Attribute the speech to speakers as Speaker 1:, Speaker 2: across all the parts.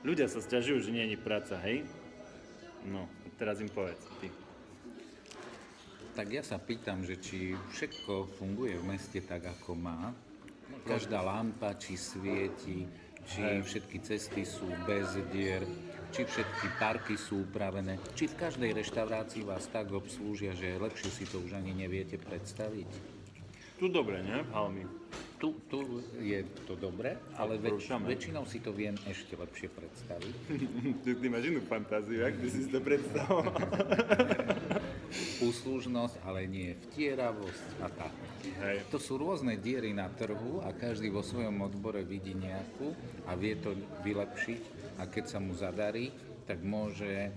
Speaker 1: Ľudia sa sťažujú, že nie je práca, hej? No, teraz im povedz, ty.
Speaker 2: Tak ja sa pýtam, že či všetko funguje v meste tak, ako má. Každá lampa, či svieti, či všetky cesty sú bez dier, či všetky parky sú upravené, či v každej reštaurácii vás tak obslúžia, že lepšie si to už ani neviete predstaviť.
Speaker 1: Tu dobre, ne? Halmy.
Speaker 2: Tu je to dobre, ale väčšinou si to viem ešte lepšie predstaviť.
Speaker 1: Ty máš inú fantáziu, jak by si to predstavoval?
Speaker 2: Úslužnosť, ale nie vtieravosť a tak.
Speaker 1: Hej.
Speaker 2: To sú rôzne diery na trhu a každý vo svojom odbore vidí nejakú a vie to vylepšiť a keď sa mu zadarí, tak môže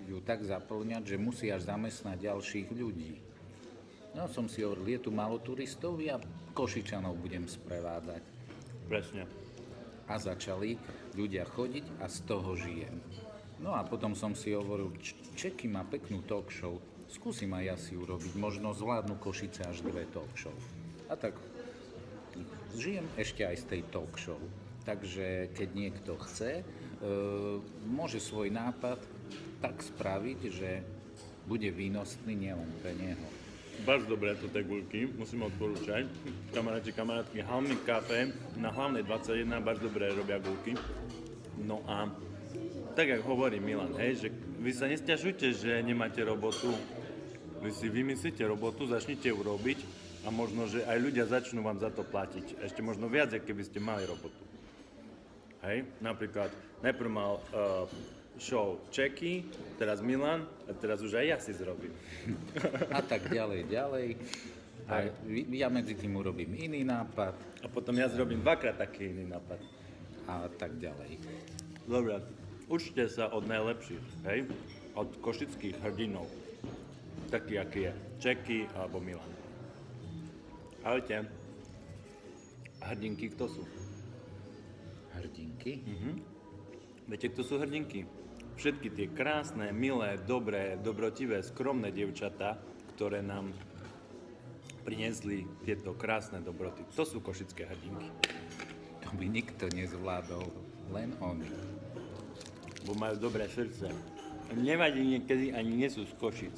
Speaker 2: ju tak zaplňať, že musí až zamestnať ďalších ľudí. No som si hovoril, je tu málo turistov, ja Košičanov budem sprevádzať.
Speaker 1: Presne.
Speaker 2: A začali ľudia chodiť a z toho žijem. No a potom som si hovoril, Čeky má peknú talk show, skúsim aj ja si urobiť, možno zvládnu Košice až 2 talk show. A tak žijem ešte aj z tej talk show. Takže keď niekto chce, môže svoj nápad tak spraviť, že bude výnosný nielen pre neho.
Speaker 1: Bardzo dobré tu tie guľky, musím odporúčať. Kamaráti, kamarátky, Halmy Café na hlavnej 21 bardzo dobré robia guľky. No a tak, jak hovorí Milan, hej, že vy sa nesťažujte, že nemáte robotu. Vy si vymyslíte robotu, začnite ju robiť a možno, že aj ľudia začnú vám za to platiť. Ešte možno viac, ako keby ste mali robotu. Hej, napríklad, najprv mal show Čeky, teraz Milan a teraz už aj ja si zrobím.
Speaker 2: A tak ďalej. A ja medzi tým urobím iný nápad.
Speaker 1: A potom ja zrobím 2-krát taký iný nápad.
Speaker 2: A tak ďalej.
Speaker 1: Dobre, učte sa od najlepších, hej? Od košických hrdinov. Taký, aký je Čeky alebo Milan. Ahojte. Hrdinky kto sú?
Speaker 2: Hrdinky?
Speaker 1: Viete, kto sú hrdinky? Všetky tie krásne, milé, dobré, dobrotivé, skromné dievčatá, ktoré nám priniesli tieto krásne dobroty. To sú košické hrdinky.
Speaker 2: To by nikto nezvládol, len oni.
Speaker 1: Bo majú dobré srdce. Nevadí, niekedy ani nie sú z Košic.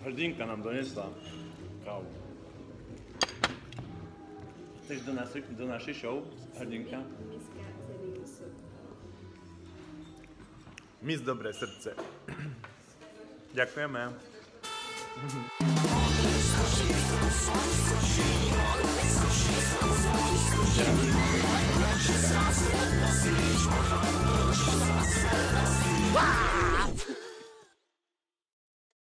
Speaker 1: Hrdinka nám donesla kávu. Chceš do našej show, hrdinka? Miss Dobré srdce. Ďakujeme. Wow!